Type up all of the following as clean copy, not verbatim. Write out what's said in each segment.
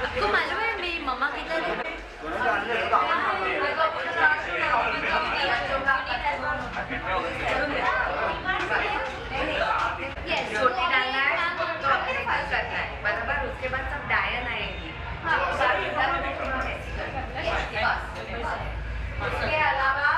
आपको मालूम है मेरी मम्मा किधर है? छोटी डालना है तो अपने पास करना है बराबर। उसके बाद सब डायन आएगी। उसके अलावा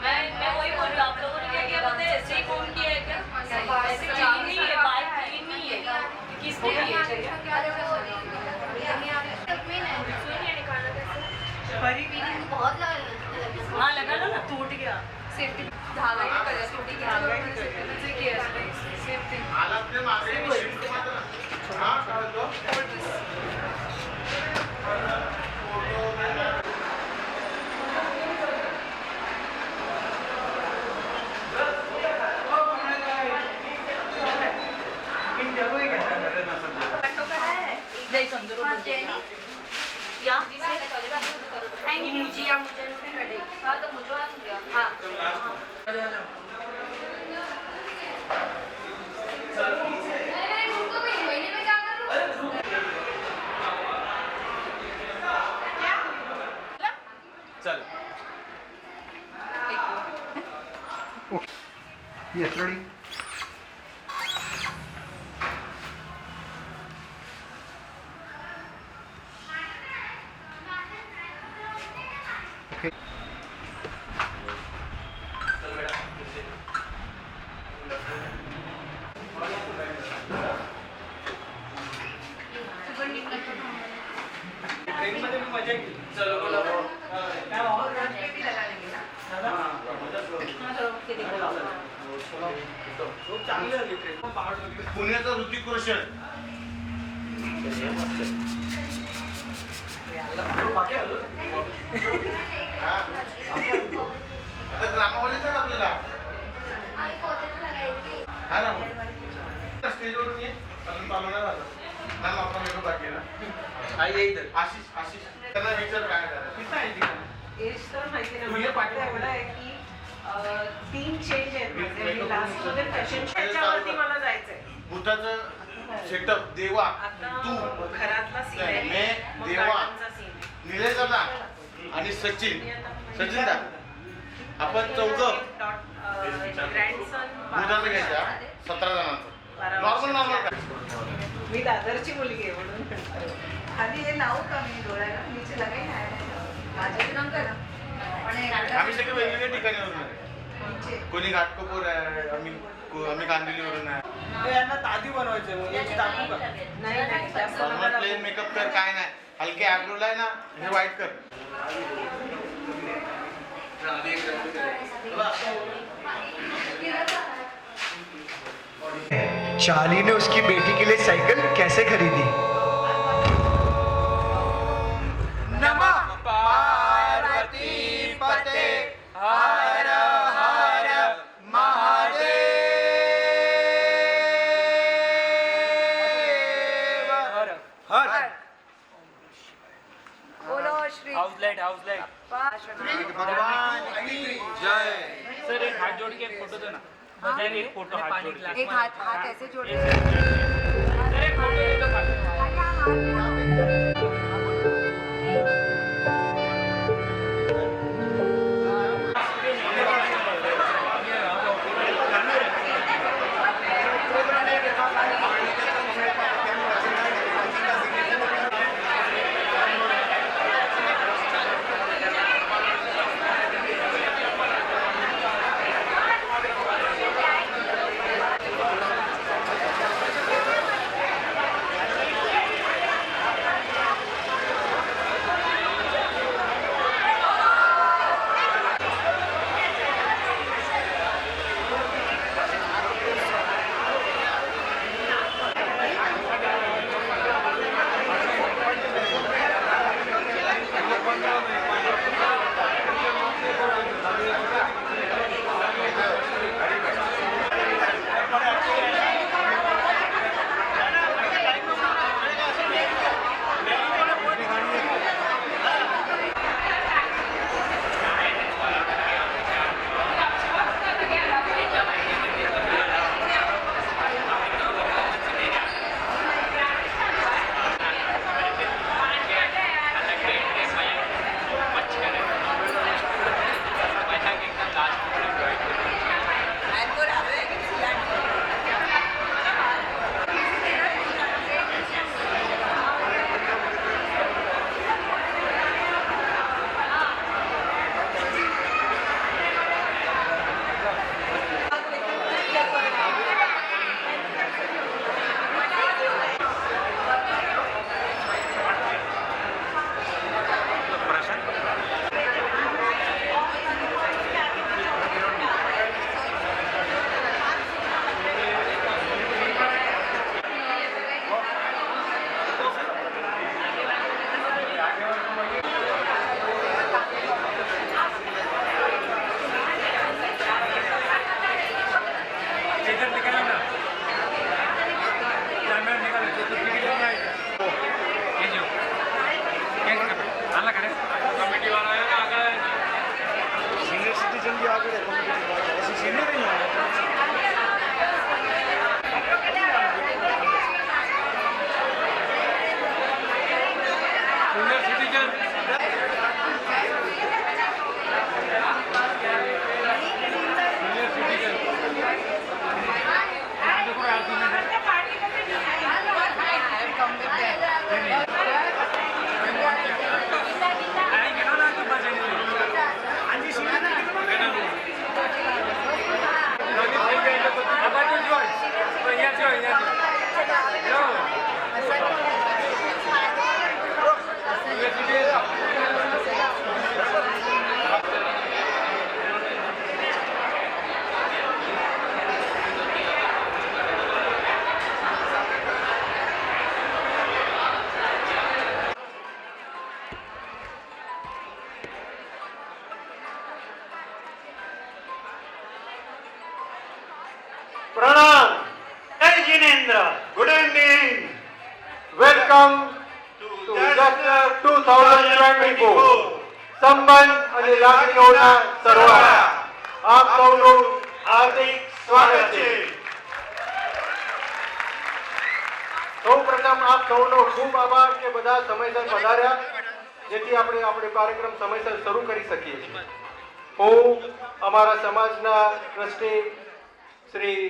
मैं वही बोल रही हूँ, आप लोगों ने क्या किया पता है? ऐसे ही फोन किया है क्या? ऐसे क्लीन नहीं है, बाइक क्लीन नहीं है। किसने किया? हाँ लगा लो ना, टूट गया। सेफ्टी धागा ही कर टूटी गया से किया safety Yes, ready? Okay. Train मध्ये मी मजा केली. चलो बोला चांगली झाली ट्रेन. पुण्याचा ऋतिक रोशन आता ग्रामावलीच आपल्याला हा ना स्टेजवर नाही अजून चालू नाही झालं ना आपला मेकअप बाकी ना आई येईल आशिष त्यांना विचार काय करायचं किती आहे तिकडे एज तर माहिती नाही मला पाठवा एवढा आहे की 3 चेंज आहेत माझे लास्ट मध्ये फॅशन शोच्यावरती मला जायचंय. बुटाचं सेटअप देवा तू घरातला सीन आहे मैं देवा निलेश दादा आणि सचिन दा आपण चौघं ग्रँडसन बुटाचं घ्यायचा 17 जणांचं नॉर्मल मी दादरची मुलगी आहे म्हणून आधी हे लावू का मी डोळ्याला नीचे लगाई नाही माझे रंग ना आम्ही सगळे वेगवेगळ्या ठिकाणी कोणी घाटकोपर आहे आम्ही कांदिवलीवरून आहे. यांना तादी बनवायचंय मुलीची दाखवू का? नाही प्लेन मेकअप कर काय नाही हलके आयब्रोला आहे ना हे वाईट कर. चार्ली ने उसकी बेटी के लिए साइकिल कैसे खरीदी? नमः पार्वती पते हर हर महादेव हर हर. बोलो श्री हाउस लाइट भगवान की जय. सर एक हाथ जोड़ के एक फोटो दो ना. एक फोटो हाथ जोड़ के. एक हाथ ऐसे जोड़ सर एक फोटो दे दो. Senior citizen. Senior citizen. પ્રણામ. જય Jinendra. Good evening. Welcome to chapter 2024. સંબંધ અને લાગણીઓના સરવાળા. આપ સૌનું હાર્દિક સ્વાગત છે. સૌપ્રથમ આપ સૌનો ખૂબ આભાર કે બધા સમયસર પધાર્યા, જેથી આપણે આપણો કાર્યક્રમ સમયસર શરૂ કરી શકીએ છીએ. હું અમારા સમાજના ટ્રસ્ટી શ્રી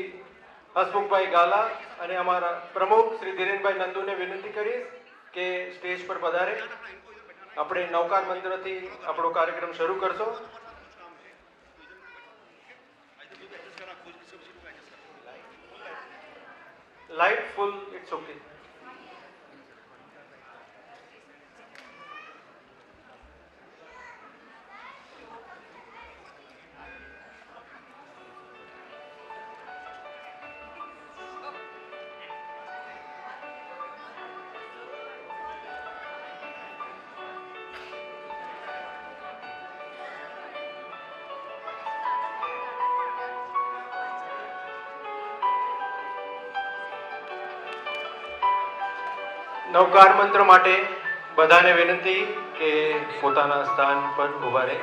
હસમુખભાઈ ગાલા અને અમારા પ્રમુખ શ્રી ધીરેનભાઈ નંદુને વિનંતી કરીશ કે સ્ટેજ પર પધારે. આપણે નવકાર મંત્રથી આપણો કાર્યક્રમ શરૂ કરશો. Light full, it's okay. Navkar mantra માટે બધાને વિનંતી કે પોતાના સ્થાન પર ઊભા રહે.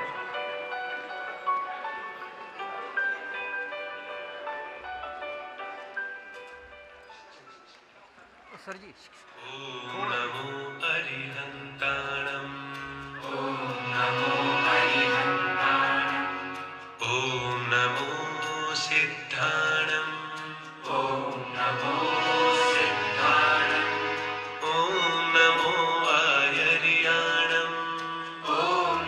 સરજી. નમો અરિહંતાણમ. ઓમ નમો સિદ્ધાણમ. ઓમ નમો આયર્યાણમ. ઓમ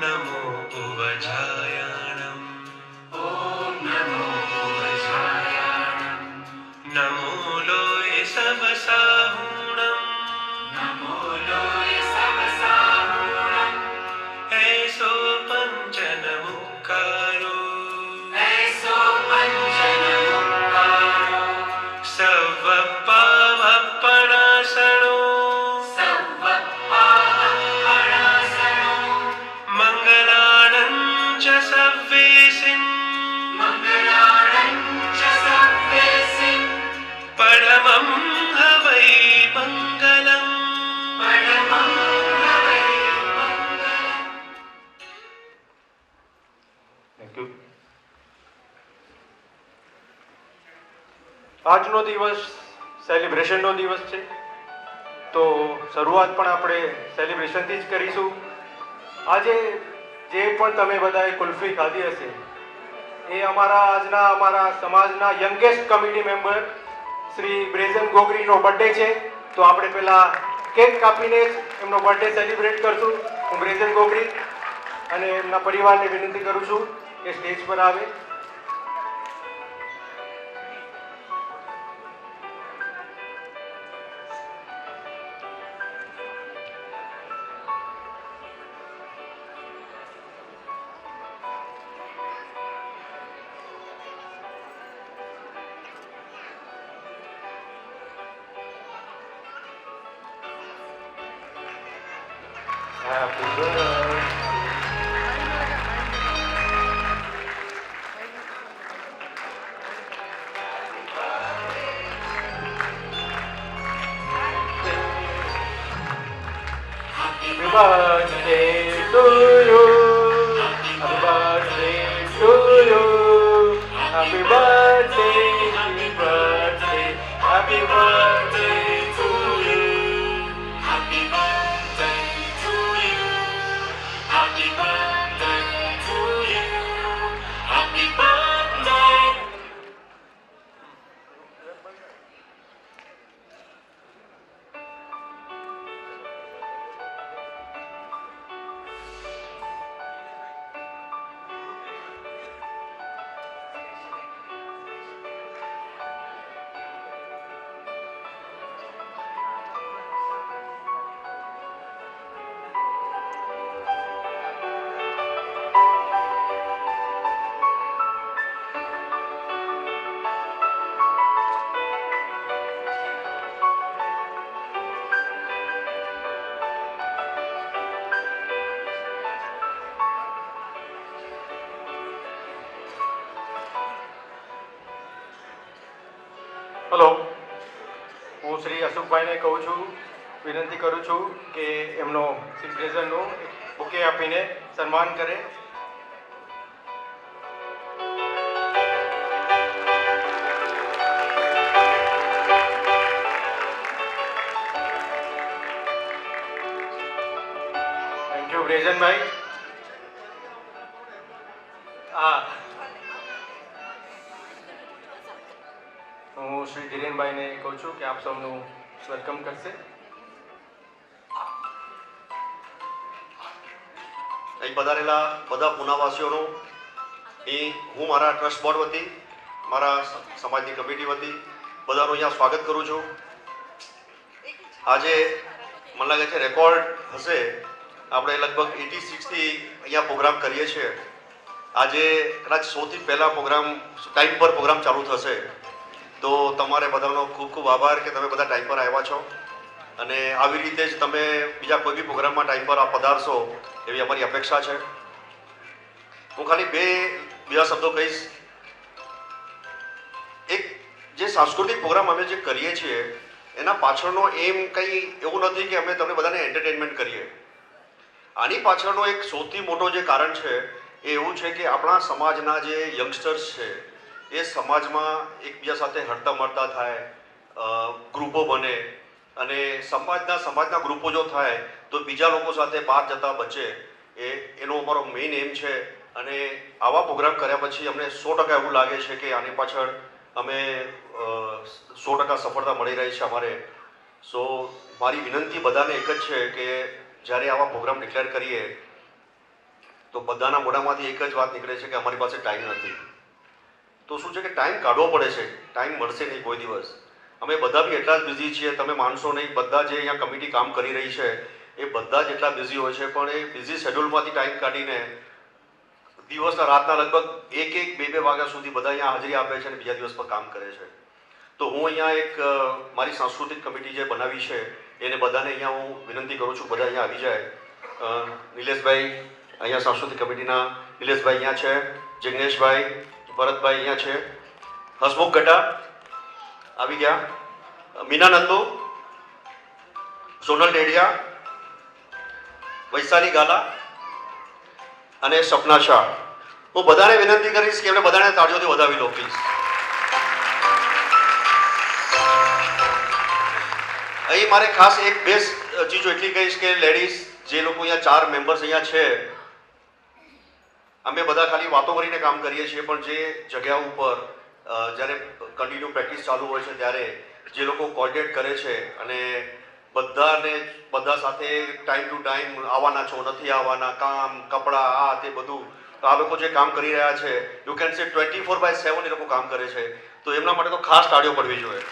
નમો ઉવજાયાણમ. નમો લોય સવસાહુણમ. એસો પંચન મુક્કારો. સવ પાવપણાસણો. મંગળાણં ચ સવ્વેસિન. પરમં હવૈ મંગલમ. Thank you. આજનો દિવસ સેલિબ્રેશનનો દિવસ છે, તો શરૂઆત પણ આપણે સેલિબ્રેશનથી જ કરીશું. આજે જે પણ તમે બધાએ કુલ્ફી ખાધી હશે એ અમારા સમાજના youngest committee member Shri Brezan ગોગરીનો બર્થડે છે, તો આપણે પહેલા કેક કાપીને જ એમનો બર્થડે સેલિબ્રેટ કરશું. હું બ્રેઝન ગોગરી અને એમના પરિવારને વિનંતી કરું છું કે સ્ટેજ પર આવે. Happy birthday. Happy birthday to you. Happy birthday. Hello, હું શ્રી અશોકભાઈને કહું છું, વિનંતી કરું છું કે એમનો સેલિબ્રેશનનું બુકે આપીને સન્માન કરે. થેન્ક યુ બ્રેઝનભાઈ. હા, હું શ્રી ધીરેનભાઈને કહું છું કે આપ સૌનું વેલકમ કરશે. અહીં પધારેલા બધા પુનાવાસીઓનો હું મારા ટ્રસ્ટ બોર્ડ વતી, મારા સમાજની કમિટી વતી બધાનું અહીંયા સ્વાગત કરું છું. આજે મને લાગે છે રેકોર્ડ હશે, આપણે લગભગ 86થી અહીંયા પ્રોગ્રામ કરીએ છીએ. આજે કદાચ 100થી પહેલાં ટાઈમ પર પ્રોગ્રામ ચાલુ થશે. તો તમારે બધાનો ખૂબ ખૂબ આભાર કે તમે બધા ટાઈમ પર આવ્યા છો, અને આવી રીતે જ તમે બીજા કોઈ બી પ્રોગ્રામમાં ટાઈમ પર પધારશો એવી અમારી અપેક્ષા છે. હું ખાલી બીજા શબ્દો કહીશ. એક જે સાંસ્કૃતિક પ્રોગ્રામ અમે જે કરીએ છીએ એના પાછળનો એમ કંઈ એવું નથી કે અમે તમને બધાને એન્ટરટેનમેન્ટ કરીએ. આની પાછળનો એક સૌથી મોટો જે કારણ છે એ એવું છે કે આપણા સમાજના જે યંગસ્ટર્સ છે એ સમાજમાં એકબીજા સાથે હળતા મળતા થાય, ગ્રુપો બને, અને સમાજના ગ્રુપો જો થાય તો બીજા લોકો સાથે બહાર જતા બચે, એનો અમારો મેઇન એમ છે. અને આવા પ્રોગ્રામ કર્યા પછી અમને 100% એવું લાગે છે કે આની પાછળ અમે 100% સફળતા મળી રહી છે અમારે. સો મારી વિનંતી બધાને એક જ છે કે જ્યારે આવા પ્રોગ્રામ ડિક્લેર કરીએ તો બધાના મોઢામાંથી એક જ વાત નીકળે છે કે અમારી પાસે ટાઈમ નથી. તો શું છે કે ટાઈમ કાઢવો પડે છે, ટાઈમ મળશે નહીં કોઈ દિવસ. અમે બધા બી એટલા જ બિઝી છીએ, તમે માનશો નહીં. બધા જે અહીંયા કમિટી કામ કરી રહી છે એ બધા જ એટલા બિઝી હોય છે, પણ એ બિઝી શેડ્યુલમાંથી ટાઈમ કાઢીને દિવસના રાતના લગભગ 1-2 વાગ્યા સુધી બધા અહીંયા હાજરી આપે છે અને બીજા દિવસ પર કામ કરે છે. તો હું અહીંયા એક મારી સાંસ્કૃતિક કમિટી જે બનાવી છે એને બધાને અહીંયા હું વિનંતી કરું છું બધા અહીંયા આવી જાય. નિલેશભાઈ અહીંયા સાંસ્કૃતિક કમિટીના નિલેશભાઈ અહીંયા છે, જિગ્નેશભાઈ, ભરતભાઈ અહીંયા છે, હસમુખ ગઢા આવી ગયા, મીના નંદુ, સોનલ ડેડિયા, વૈશાલી ગાલા અને સપના શાહ. હું બધાને વિનંતી કરીશ કે એમને બધાને તાળીઓથી વધાવી લો પ્લીઝ. અહીં મારે ખાસ એક બે ચીજો એટલી કહીશ કે લેડીઝ જે લોકો અહીંયા 4 મેમ્બર્સ અહીંયા છે, અમે બધા ખાલી વાતો કરીને કામ કરીએ છીએ, પણ જે જગ્યા ઉપર જ્યારે કન્ટિન્યુ પ્રેક્ટિસ ચાલુ હોય છે ત્યારે જે લોકો કોર્ડિનેટ કરે છે અને બધા સાથે ટાઈમ ટુ ટાઈમ આવવાના છો, નથી આવવાના, કામ, કપડાં, આ તે બધું, તો આ લોકો જે કામ કરી રહ્યા છે યુ કેન સે 24/7 એ લોકો કામ કરે છે. તો એમના માટે તો ખાસ તાળીઓ પડવી જોઈએ.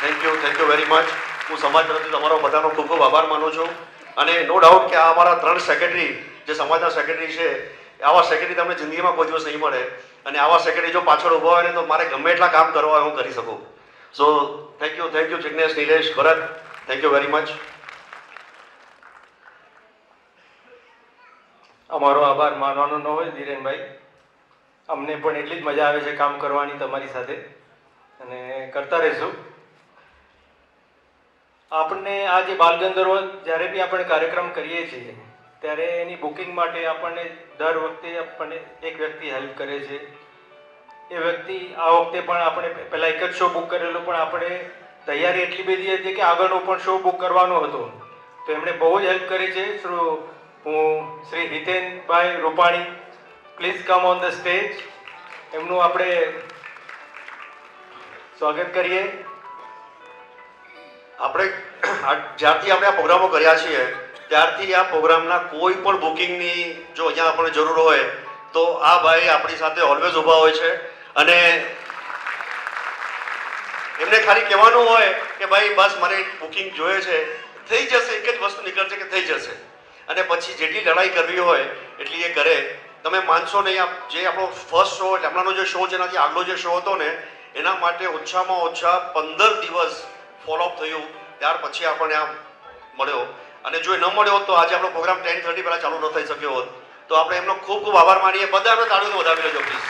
Thank you very much. હું સમાજ તરફથી તમારો બધાનો ખૂબ ખૂબ આભાર માનું છું. અને નો ડાઉટ કે આ અમારા 3 સેક્રેટરી જે સમાજના સેક્રેટરી છે, આવા સેક્રેટરી તમને જિંદગીમાં કોઈ દિવસ નહીં મળે. અને આવા સેક્રેટરી જો પાછળ ઊભા હોય ને તો મારે ગમે એટલા કામ કરવા હોય હું કરી શકું. સો thank you Jignesh, Nilesh, Bharat, thank you very much. અમારો આભાર માનવાનો ન હોય ધીરેનભાઈ, અમને પણ એટલી જ મજા આવે છે કામ કરવાની તમારી સાથે, અને કરતા રહીશું. આપણને આ જે બાલગંધર્વ જ્યારે બી આપણે કાર્યક્રમ કરીએ છીએ ત્યારે એની બુકિંગ માટે આપણને દર વખતે આપણને એક વ્યક્તિ હેલ્પ કરે છે. એ વ્યક્તિ આ વખતે પણ આપણે પહેલાં એક જ શો બુક કરેલો, પણ આપણે તૈયારી એટલી બધી હતી કે આગળનો પણ શો બુક કરવાનો હતો, તો એમણે બહુ જ હેલ્પ કરી છે. હું Shri Hitenbhai Rupani, please come on the stage. એમનું આપણે સ્વાગત કરીએ. આપણે જ્યારથી આપણે આ પ્રોગ્રામો કર્યા છીએ ત્યારથી આ પ્રોગ્રામના કોઈ પણ બુકિંગની જો અહીંયા આપણને જરૂર હોય તો આ ભાઈ આપણી સાથે ઓલવેઝ ઊભા હોય છે. અને એમને ખાલી કહેવાનું હોય કે ભાઈ બસ મને બુકિંગ જોઈએ છે, થઈ જશે. એક જ વસ્તુ નીકળશે કે થઈ જશે. અને પછી જેટલી લડાઈ કરવી હોય એટલી એ કરે. તમે માનશો નહીં, જે આપણો ફર્સ્ટ શો એટલે હમણાંનો જે શો છે એનાથી આગલો જે શો હતો ને એના માટે ઓછામાં ઓછા 15 દિવસ ફોલોઅપ થયું. ત્યાર પછી આપણને આ મળ્યો. અને જો એ ન મળ્યો હોત તો આજે આપણો પ્રોગ્રામ 10:30 પહેલાં ચાલુ ન થઈ શક્યો હોત. તો આપણે એમનો ખૂબ ખૂબ આભાર માનીએ. બધા આપણે તાળીઓથી વધાવી લેજો પ્લીઝ.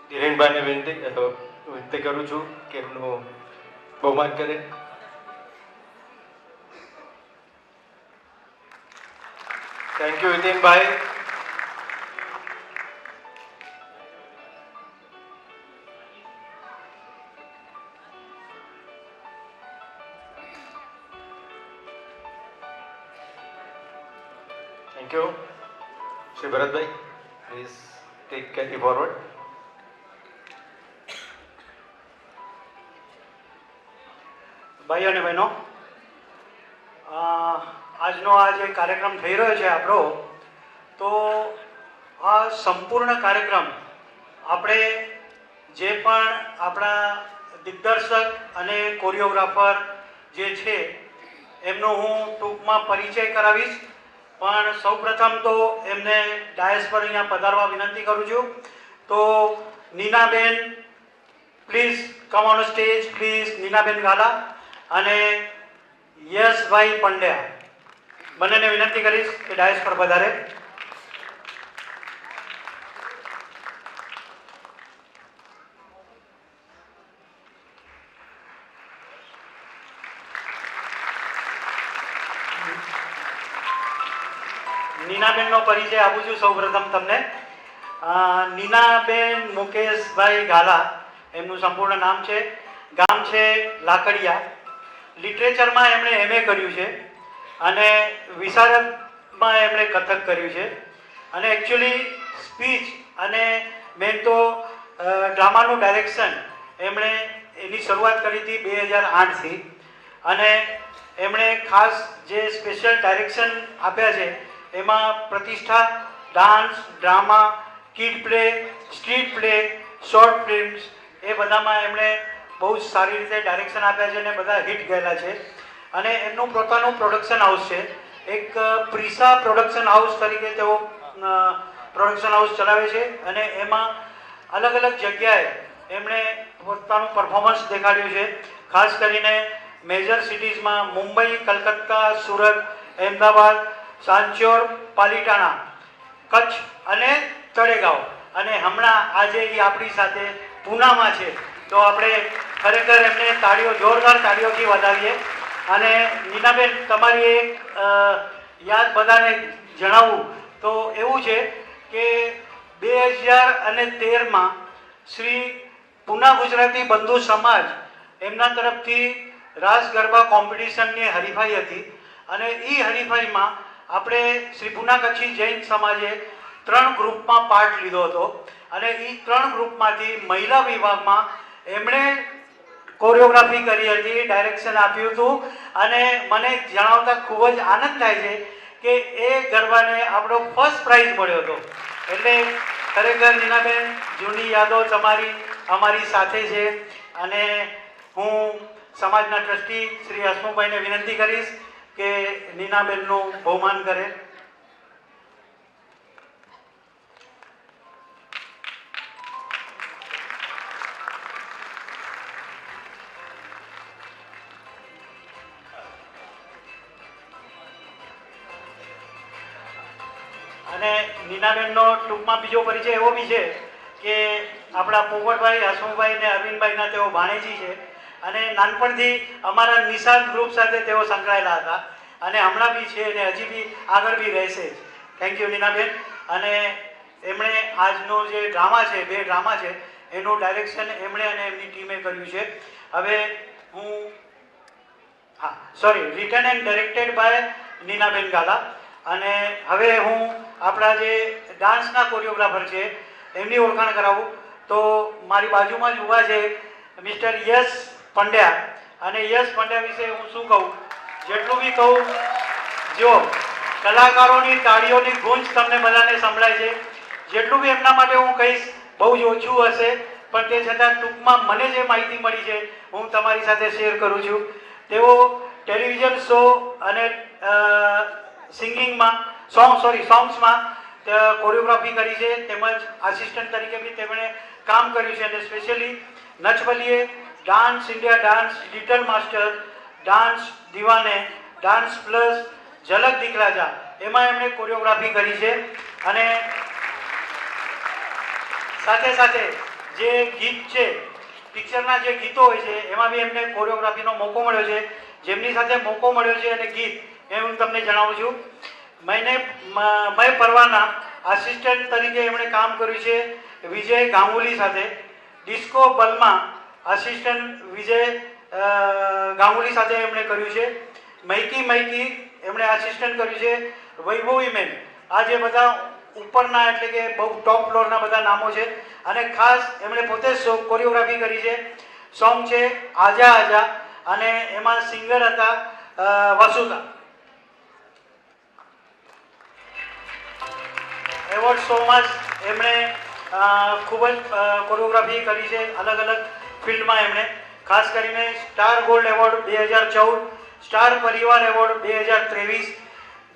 ધીરેનભાઈને વિનંતી કરું છું કે એમનું બહુમાન કરે. Thank you Hitenbhai. Thank you. Shri Bharatbhai, please take carry forward. ભાઈઓ અને બહેનો, આજનો આ જે કાર્યક્રમ થઈ રહ્યો છે આપણો, તો આ સંપૂર્ણ કાર્યક્રમ આપણે જે પણ આપણા દિગ્દર્શક અને કોરિયોગ્રાફર જે છે એમનો હું ટૂંકમાં પરિચય કરાવીશ. પણ સૌપ્રથમ તો એમને ડાયસ પર અહીંયા પધારવા વિનંતી કરું છું. તો નીનાબેન, please come on stage please. નીનાબેન ગાલા અને યશભાઈ પંડ્યા, બંનેને વિનંતી કરીશ કે ડાયસ પર પધારે. નીનાબેનનો પરિચય આપું છું સૌપ્રથમ તમને. નીનાબેન મુકેશભાઈ ગાલા એમનું સંપૂર્ણ નામ છે. ગામ છે લાકડિયા. લિટરેચરમાં એમણે MA કર્યું છે અને વિશારદમાં એમણે કથક કર્યું છે. અને એકચ્યુઅલી સ્પીચ અને મેન તો ડ્રામાનું ડાયરેક્શન એમણે એની શરૂઆત કરી હતી 2008થી. અને એમણે ખાસ જે સ્પેશિયલ ડાયરેક્શન આપ્યા છે એમાં પ્રતિષ્ઠા, dance, drama, kid play, street play, short films, એ બધામાં એમણે બહુ જ સારી રીતે ડાયરેક્શન આપ્યા છે અને બધા હિટ ગયેલા છે. અને એમનું પોતાનું પ્રોડક્શન હાઉસ છે. એક પ્રિસા પ્રોડક્શન હાઉસ તરીકે તેઓ પ્રોડક્શન હાઉસ ચલાવે છે. અને એમાં અલગ અલગ જગ્યાએ એમણે પોતાનું પરફોર્મન્સ દેખાડ્યું છે. ખાસ કરીને મેજર સિટીઝમાં મુંબઈ, કલકત્તા, સુરત, અહેમદાબાદ, સાંચોર, પાલિટાણા, કચ્છ અને તળેગાંવ. અને હમણાં આજે એ આપણી સાથે પૂનામાં છે. તો આપણે ખરેખર એમને જોરદાર તાળીઓથી વધાવીએ. અને નીનાબેન, તમારી એક યાદ બધાને જણાવું તો એવું છે કે 2013માં શ્રી પૂના ગુજરાતી બંધુ સમાજ એમના તરફથી રાસ ગરબા કોમ્પિટિશનની હરીફાઈ હતી. અને એ હરીફાઈમાં આપણે શ્રી પૂના કચ્છી જૈન સમાજે 3 ગ્રુપમાં પાર્ટ લીધો હતો. અને એ 3 ગ્રુપમાંથી મહિલા વિભાગમાં એમણે કોરિયોગ્રાફી કરી હતી, ડાયરેક્શન આપ્યું હતું. અને મને જણાવતા ખૂબ જ આનંદ થાય છે કે એ ગરબાને આપણો ફર્સ્ટ પ્રાઇઝ મળ્યો હતો. એટલે ખરેખર નીનાબેન, જૂની યાદો તમારી અમારી સાથે છે. અને હું સમાજના ટ્રસ્ટી શ્રી હસમુખભાઈને વિનંતી કરીશ કે નીનાબેનનું બહુમાન કરે. અને નીનાબેનનો ટૂંકમાં બીજો પરિચય એવો બી છે કે આપણા પોપટભાઈ, હસમુખભાઈ અને અરવિંદભાઈના તેઓ ભાણેજી છે. અને નાનપણથી અમારા નિશાન ગ્રુપ સાથે તેઓ સંકળાયેલા હતા. અને હમણાં બી છે અને હજી બી આગળ બી રહેશે. થેન્ક યુ નીનાબેન. અને એમણે આજનો જે ડ્રામા છે, 2 ડ્રામા છે, એનું ડાયરેક્શન એમણે અને એમની ટીમે કર્યું છે. હવે હું હા sorry, written and directed by નીનાબેન ગાલા. અને હવે હું આપણા જે ડાન્સના કોરિયોગ્રાફર છે એમની ઓળખાણ કરાવું. તો મારી બાજુમાં જ ઊભા છે મિસ્ટર યશ પંડ્યા. અને યશ પંડ્યા વિશે હું શું કહું, જેટલું બી કહું, જો કલાકારોની તાળીઓની ગુંજ તમને બધાને સંભળાય છે, જેટલું બી એમના માટે હું કહીશ બહુ જ ઓછું હશે, પણ તે છતાં ટૂંકમાં મને જે માહિતી મળી છે હું તમારી સાથે શેર કરું છું. તેઓ ટેલિવિઝન શો અને સિંગિંગમાં સોંગ્સમાં કોરિયોગ્રાફી કરી છે, તેમજ આસિસ્ટન્ટ તરીકે બી તેમણે કામ કર્યું છે. અને specially Nach Baliye, dance India dance, little master, dance Deewane, dance plus, Jhalak Dikhhla જા એમાં એમણે કોરિયોગ્રાફી કરી છે. અને સાથે સાથે જે ગીત છે, પિક્ચરના જે ગીતો હોય છે એમાં બી એમને કોરિયોગ્રાફીનો મોકો મળ્યો છે. જેમની સાથે મોકો મળ્યો છે અને ગીત એ હું તમને જણાવું છું. મય પરવાના આસિસ્ટન્ટ તરીકે એમણે કામ કર્યું છે વિજય ગાંગુલી સાથે. ડિસ્કો બલમાં આસિસ્ટન્ટ વિજય ગાંગુલી સાથે એમણે કર્યું છે. મૈકી મૈકી એમણે આસિસ્ટન્ટ કર્યું છે વૈભવી મેન. આ જે બધા ઉપરના એટલે કે બહુ ટોપ ફ્લોરના બધા નામો છે. અને ખાસ એમણે પોતે જ કોરિયોગ્રાફી કરી છે. સોંગ છે આજા આજા અને એમાં સિંગર હતા વસુધા. એવોર્ડ શોમાં જ એમણે ખૂબ જ કોરિયોગ્રાફી કરી છે અલગ અલગ ફિલ્ડમાં. એમણે ખાસ કરીને સ્ટાર ગોલ્ડ એવોર્ડ 2014, સ્ટાર પરિવાર એવોર્ડ 2023,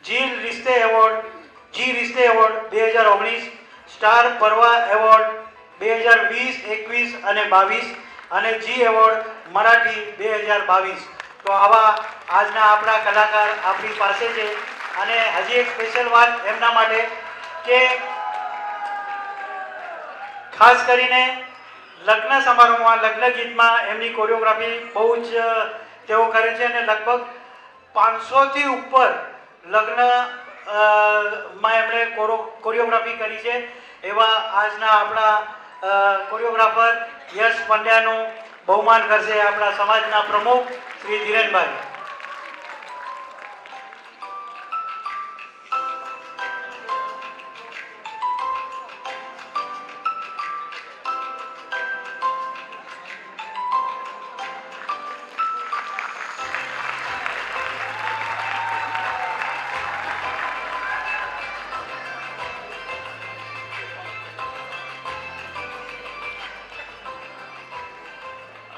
જી રિશ્તે એવોર્ડ 2019, સ્ટાર પરવા એવોર્ડ 2020, 21 અને 22 અને જી એવોર્ડ મરાઠી 2022. તો આવા આજના આપણા કલાકાર આપણી પાસે છે. અને હજી એક સ્પેશિયલ વાત એમના માટે કે ખાસ કરીને લગ્ન સમારોહમાં, લગ્ન ગીતમાં એમની કોરિયોગ્રાફી બહુ જ તેઓ કરે છે. અને લગભગ 500થી ઉપર લગ્ન માં એમણે કોરિયોગ્રાફી કરી છે. એવા આજના આપણા કોરિયોગ્રાફર યશ પંડ્યાનું બહુમાન કરશે આપણા સમાજના પ્રમુખ શ્રી ધીરેનભાઈ.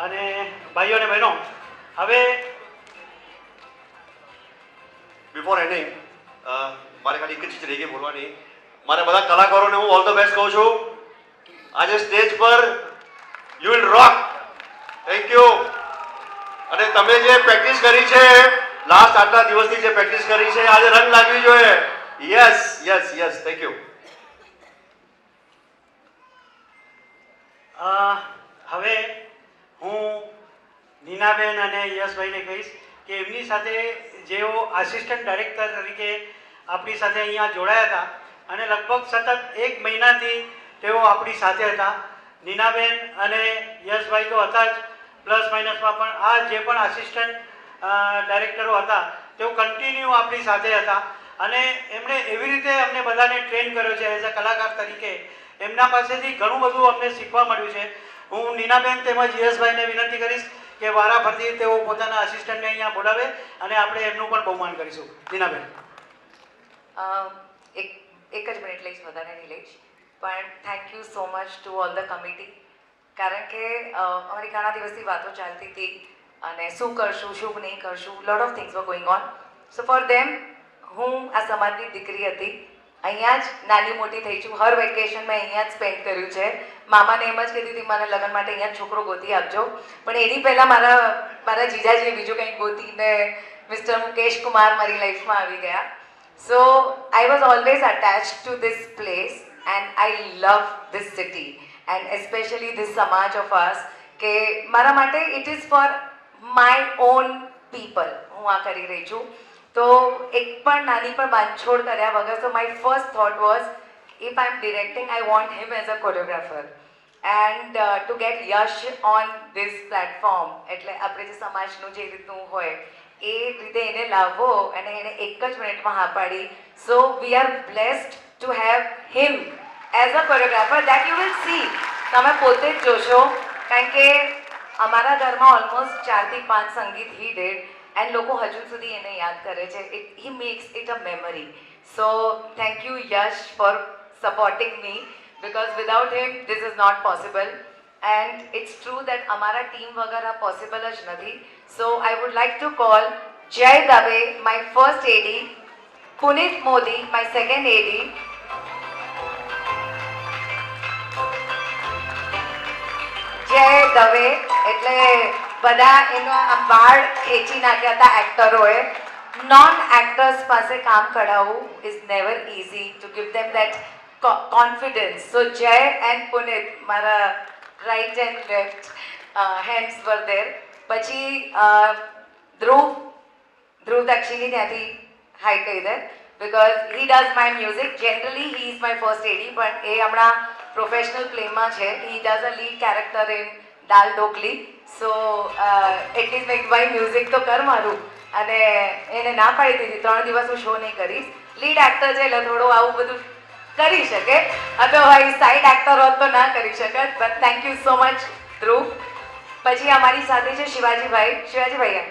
અને ભાઈઓ અને બહેનો, હવે બિફોર એન્ડિંગ મારે ખાલી એક જ ચીજ રહી ગઈ બોલવાની. મારે બધા કલાકારોને હું ઓલ ધ બેસ્ટ કહું છું. આજે સ્ટેજ પર you will rock. Thank you. અને તમે જે પ્રેક્ટિસ કરી છે, લાસ્ટ આટલા દિવસથી જે પ્રેક્ટિસ કરી છે, આજે રંગ લાગવી જોઈએ. Yes yes yes, thank you. હવે હું નીનાબેન અને યશભાઈને કહીશ કે એમની સાથે જેઓ આસિસ્ટન્ટ ડાયરેક્ટર તરીકે આપણી સાથે અહીંયા જોડાયા હતા અને લગભગ સતત 1 મહિનાથી તેઓ આપણી સાથે હતા. નીનાબેન અને યશભાઈ તો હતા જ, પ્લસ માઇનસમાં પણ આ જે પણ આસિસ્ટન્ટ ડાયરેક્ટરો હતા તેઓ કન્ટિન્યુ આપણી સાથે હતા. અને એમણે એવી રીતે અમને બધાને ટ્રેન કર્યો છે એઝ અ કલાકાર તરીકે. એમના પાસેથી ઘણું બધું અમને શીખવા મળ્યું છે. હું નીનાબેન તેમજ યશભાઈને વિનંતી કરીશ કે વારાફરતી તેઓ પોતાના આસિસ્ટન્ટને અહીંયા બોલાવે અને આપણે એમનું પણ બહુમાન કરીશું. નીનાબેન. એક જ મિનિટ લઈશ, વધારે નહીં લઈશ. પણ thank you so much to all the committee. કારણ કે અમારી ઘણા દિવસથી વાતો ચાલતી હતી અને શું કરશું, શું નહીં કરશું, lot of things were going on. So for them હું આ સમાજની દીકરી હતી. અહીંયા જ નાની મોટી થઈ છું. હર વેકેશન મેં અહીંયા જ સ્પેન્ડ કર્યું છે. મામાને એમ જ કહેતી હતી મને લગ્ન માટે અહીંયા છોકરો ગોતી આપજો. પણ એની પહેલાં મારા જીજાજીએ બીજું કંઈક ગોતીને મિસ્ટર મુકેશ કુમાર મારી લાઈફમાં આવી ગયા. So I was always attached to this place and I love this city and especially this સમાજ ઓફ અસ. કે મારા માટે it is for my own people હું આ કરી રહી છું. તો એક પણ નાની પણ બાંધછોડ કર્યા વગર. તો my first thought was if I'm directing, I want him as a choreographer. And to get Yash on this platform, એટલે આપણે જે સમાજનું જે રીતનું હોય એ રીતે એને લાવવો અને એને એક જ મિનિટમાં હા પાડી. So we are blessed to have him as a choreographer that you will see. તમે પોતે જ જોશો, કારણ કે અમારા ઘરમાં ઓલમોસ્ટ 4 થી 5 સંગીત હી ડેડ એન્ડ લોકો હજુ સુધી એને યાદ કરે છે. He makes it a memory. So thank you Yash for supporting me, because without him this is not possible, and it's true that amara team વગર આ possible જ નથી. So I would like to call Jay Dave, my first AD, Punit Modi, my second AD, Jay Dave એટલે બધા એનો આમ વાળ ખેંચી નાખ્યા હતા એક્ટરોએ. નોન એક્ટર્સ પાસે કામ કઢાવવું is never easy to give them that confidence. So Jay and Punit, mara right and left hands were there. પછી ધ્રુવ દક્ષિણી ત્યાંથી હાઈ કહી દે, because he does my music. Generally he is my first AD, પણ એ હમણાં professional પ્લેમાં છે. he does a lead character in Dal Dhokli. so at least મેં ભાઈ music તો કર મારું, અને એને ના પાડી દીધી 3 દિવસ હું શો નહીં કરીશ. લીડ એક્ટર છે એટલે થોડું આવું બધું કરી શકે, અધરવાઇઝ સાઇડ એક્ટર હોત તો ના કરી શકત. But thank you so much Dhruv. પછી અમારી સાથે છે શિવાજીભાઈ. શિવાજીભાઈ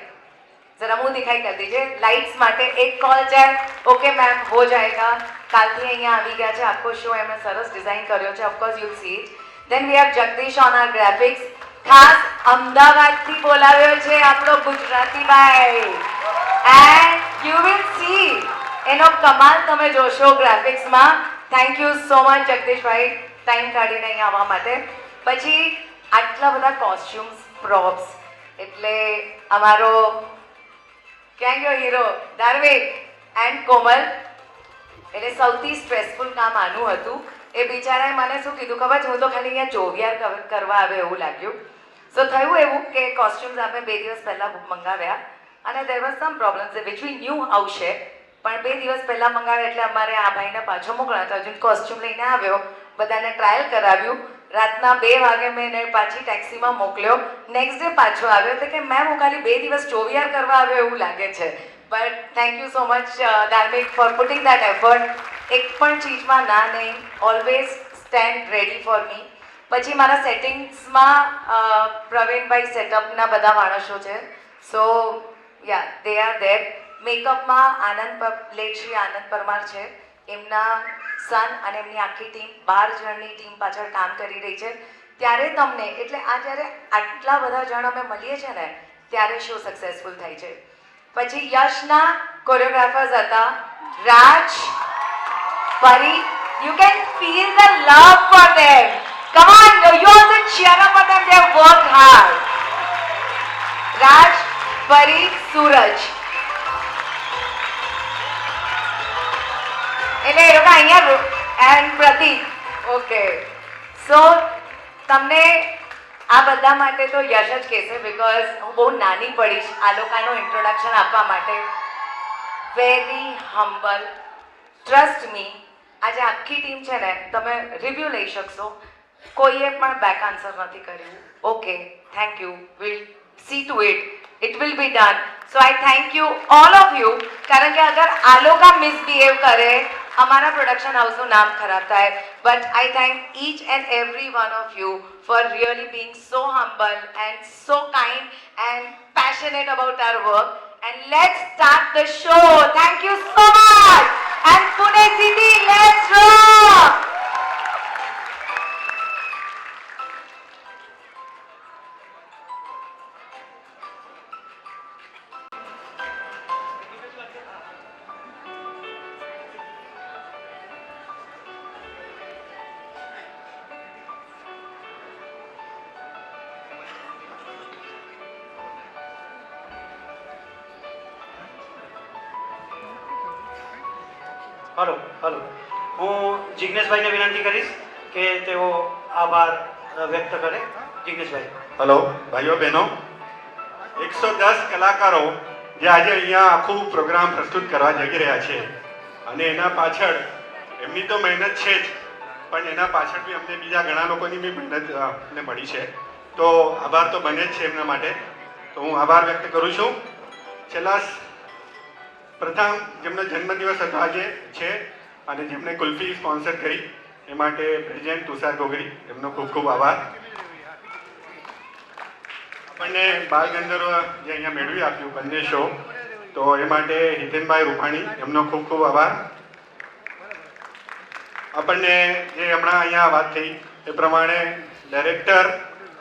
જરા મુંહ દિખાઈ કરી દીજે લાઇટ્સ માટે. એક કોલ છે, ઓકે મેમ હો જાયગા. કાલથી અહીંયા આવી ગયા છે, આખો શો એમણે સરસ ડિઝાઇન કર્યો છે. Of course you see it. Then we have Jagdish on our graphics. ખાસ અમદાવાદથી બોલાવ્યો છે આપણો ગુજરાતી ભાઈ, એન્ડ યુ વિલ સી એનો કમાલ તમે જોશો ગ્રાફિક્સમાં. થેન્ક યુ સો મચ જગદીશભાઈ ટાઈમ કાઢીને અહીંયા આવવા માટે. પછી આટલા બધા કોસ્ચ્યુમ્સ, પ્રોપ્સ, એટલે અમારો ક્યાં ગયો હીરો ધાર્મિક એન્ડ કોમલ. એટલે સૌથી સ્ટ્રેસફુલ કામ આનું હતું. એ બિચારાએ મને શું કીધું ખબર છે, હું તો ખાલી અહીંયા ચોવિયાર કરવા આવે એવું લાગ્યું. સો થયું એવું કે કોસ્ચ્યુમ્સ આપણે 2 દિવસ પહેલાં મંગાવ્યા, અને there was some problems which we knew આવશે, પણ 2 દિવસ પહેલાં મંગાવ્યા એટલે અમારે આ ભાઈને પાછો મોકલ્યો હતો. હજુ કોસ્ચ્યુમ લઈને આવ્યો, બધાને ટ્રાયલ કરાવ્યું. રાતના 2 વાગે મેં એને પાછી ટેક્સીમાં મોકલ્યો. નેક્સ્ટ ડે પાછો આવ્યો તો કે મેમ હું ખાલી 2 દિવસ ચોવિયાર કરવા આવ્યો એવું લાગે છે. But thank you so much Dharmik for putting that effort. એક પણ ચીજમાં ના નહીં, always stand ready for me. પછી મારા સેટિંગ્સમાં પ્રવીણભાઈ સેટઅપના બધા માણસો છે. So yeah they are there. મેકઅપમાં લેટ શ્રી આનંદ પરમાર છે, એમના સન અને એમની આખી ટીમ 12 જણની ટીમ પાછળ કામ કરી રહી છે. ત્યારે તમને એટલે આ જ્યારે આટલા બધા જણ અમે મળીએ છીએ ને ત્યારે શો સક્સેસફુલ થાય છે. પછી યશના કોરિયોગ્રાફર્સ હતા Raj, Pari. You can feel the love for them. Come on, you also cheer up for them, they have worked hard. Raj, Pari, Suraj. એટલે એ લોકો અહીંયા એન્ડ પ્રતીક. ઓકે, સો તમને આ બધા માટે તો યશ જ કહેશે, બિકોઝ હું બહુ નાની પડીશ આ લોકોનું ઇન્ટ્રોડક્શન આપવા માટે. Very humble, trust me. આજે આખી ટીમ છે ને, તમે રિવ્યૂ લઈ શકશો, કોઈએ પણ બેક આન્સર નથી કર્યું. Okay, thank you, will see to it, it will be done. So I thank you all of you, કારણ કે અગર આ લોકો મિસબિહેવ કરે અમારા પ્રોડક્શન હાઉસનું નામ ખરાબ થાય. But I thank each and every one of you for really being so humble and so kind and passionate about our work. And let's start the show. Thank you so much. And Pune City, let's rock. Hello hello, હું જિગ્નેશભાઈને વિનંતી કરીશ કે તેઓ આભાર વ્યક્ત કરે. જિગ્નેશભાઈ. Hello ભાઈઓ બહેનો, 110 કલાકારો જે આજે અહીંયા આખું પ્રોગ્રામ પ્રસ્તુત કરવા જઈ રહ્યા છે, અને એના પાછળ એમની તો મહેનત છે જ, પણ એના પાછળ બી અમને બીજા ઘણા લોકોની બી મહેનત અમને મળી છે. તો આભાર તો બને જ છે એમના માટે, તો હું આભાર વ્યક્ત કરું છું. છેલ્લા પ્રથમ જેમનો જન્મદિવસ હતો આજે છે અને જેમને કુલ્ફી સ્પોન્સર કરી એ માટે પ્રેસિડેન્ટ તુષાર ગોગરી એમનો ખૂબ ખૂબ આભાર. આપણને બાલ ગંધર્વ જે અહીંયા મેળવી આપ્યું બંને શો, તો એ માટે હિતેનભાઈ રૂપાણી એમનો ખૂબ ખૂબ આભાર. આપણને જે હમણાં અહીંયા વાત થઈ એ પ્રમાણે ડાયરેક્ટર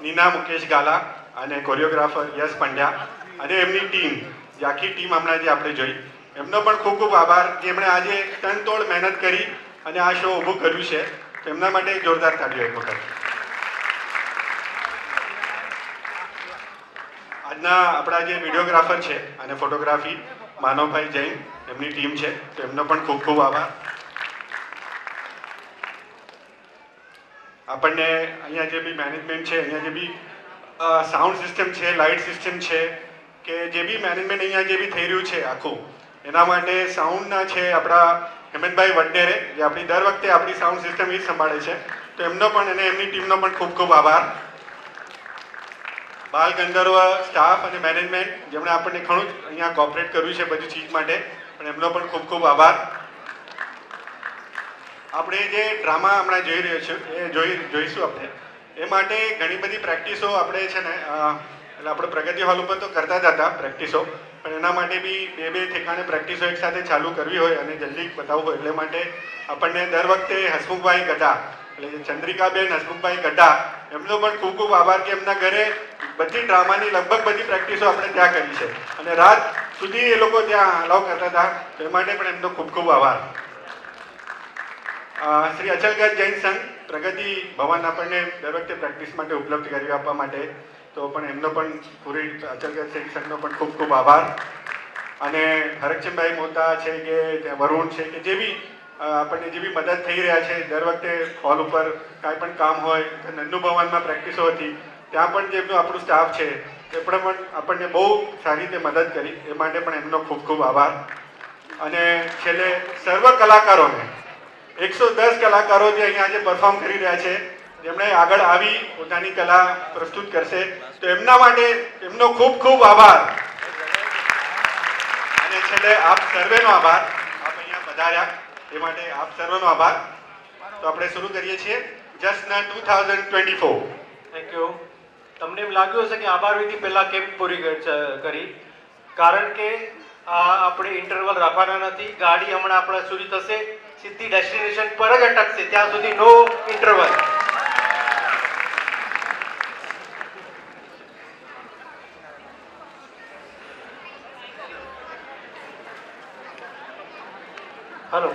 નીના મુકેશ ગાલા અને કોરિયોગ્રાફર યશ પંડ્યા અને એમની ટીમ, જે આખી ટીમ હમણાં જે આપણે જોઈ, એમનો પણ ખૂબ ખૂબ આભાર. જેમણે આજે તનતોડ મહેનત કરી અને આ શો ઊભું કર્યું છે, તો એમના માટે જોરદાર તાળીઓ એક વખત. આજના આપણા જે વિડીયોગ્રાફર છે અને ફોટોગ્રાફી માનવભાઈ જૈન એમની ટીમ છે, તો એમનો પણ ખૂબ ખૂબ આભાર. આપણને અહીંયા જે બી મેનેજમેન્ટ છે, અહીંયા જે બી સાઉન્ડ સિસ્ટમ છે, લાઇટ સિસ્ટમ છે, કે જે બી મેનેજમેન્ટ અહીંયા જે બી થઈ રહ્યું છે આખું, એના માટે સાઉન્ડના છે આપણા હેમંતભાઈ વડનેરે, જે આપણી દર વખતે આપણી સાઉન્ડ સિસ્ટમ એ સંભાળે છે, તો એમનો પણ અને એમની ટીમનો પણ ખૂબ ખૂબ આભાર. બાલ ગંધર્વ સ્ટાફ અને મેનેજમેન્ટ જેમણે આપણને ઘણું જ અહીંયા કોઓપરેટ કર્યું છે બધી ચીજ માટે, પણ એમનો પણ ખૂબ ખૂબ આભાર. આપણે જે ડ્રામા હમણાં જોઈ રહ્યો છે એ જોઈશું આપણે, એ માટે ઘણી બધી પ્રેક્ટિસો આપણે છે ને એટલે આપણે પ્રગતિ હોલ ઉપર તો કરતા જ હતા પ્રેક્ટિસો, પણ એના માટે બી બે ઠેકાણે પ્રેક્ટિસો એકસાથે ચાલુ કરવી હોય અને જલ્દી બતાવવું હોય, એટલે માટે આપણને દર વખતે હસમુખભાઈ ગઢા, એટલે ચંદ્રિકાબેન હસમુખભાઈ ગઢા, એમનો પણ ખૂબ ખૂબ આભાર કે એમના ઘરે બધી ડ્રામાની લગભગ બધી પ્રેક્ટિસો આપણે ત્યાં કરી છે અને રાત સુધી એ લોકો ત્યાં અલાઉ કરતા હતા, તો એ માટે પણ એમનો ખૂબ ખૂબ આભાર. શ્રી અચલગઢ જૈન સંઘ પ્રગતિ ભવન આપણને દર વખતે પ્રેક્ટિસ માટે ઉપલબ્ધ કરી આપવા માટે, તો પણ એમનો પણ પૂરી અચલગઢ જૈન સંઘનો પણ ખૂબ ખૂબ આભાર. અને હરકચંદભાઈ મોતા છે કે વરુણ છે કે જે બી આપણને જે બી મદદ થઈ રહ્યા છે દર વખતે હોલ ઉપર કાંઈ પણ કામ હોય, નંદુ ભવનમાં પ્રેક્ટિસો હતી ત્યાં પણ જેમનો આપણું સ્ટાફ છે એ પણ આપણને બહુ સારી રીતે મદદ કરી, એ માટે પણ એમનો ખૂબ ખૂબ આભાર. અને છેલ્લે સર્વ કલાકારોને 110 કલાકારો જે અહીંયા આજે પરફોર્મ કરી રહ્યા છે, જેમણે આગળ આવી પોતાની કલા પ્રસ્તુત કરશે, તો એમના માટે એમનો ખૂબ ખૂબ આભાર. અને છેલ્લે આપ સર્વેનો આભાર, આપ અહીંયા પધાર્યા એ માટે આપ સર્વનો આભાર. તો આપણે શરૂ કરીએ છીએ જસ્ટ 2024. Thank you. તમને એમ લાગ્યું હશે કે આભાર વિધિ પહેલાં કેમ પૂરી કરી? કારણ કે આપણે ઇન્ટરવલ રાખવાના નથી. ગાડી હમણાં આપણે સુધી થશે, સીધી ડેસ્ટિનેશન પર જ અટકશે, ત્યાં સુધી નો ઇન્ટરવલ. હલો.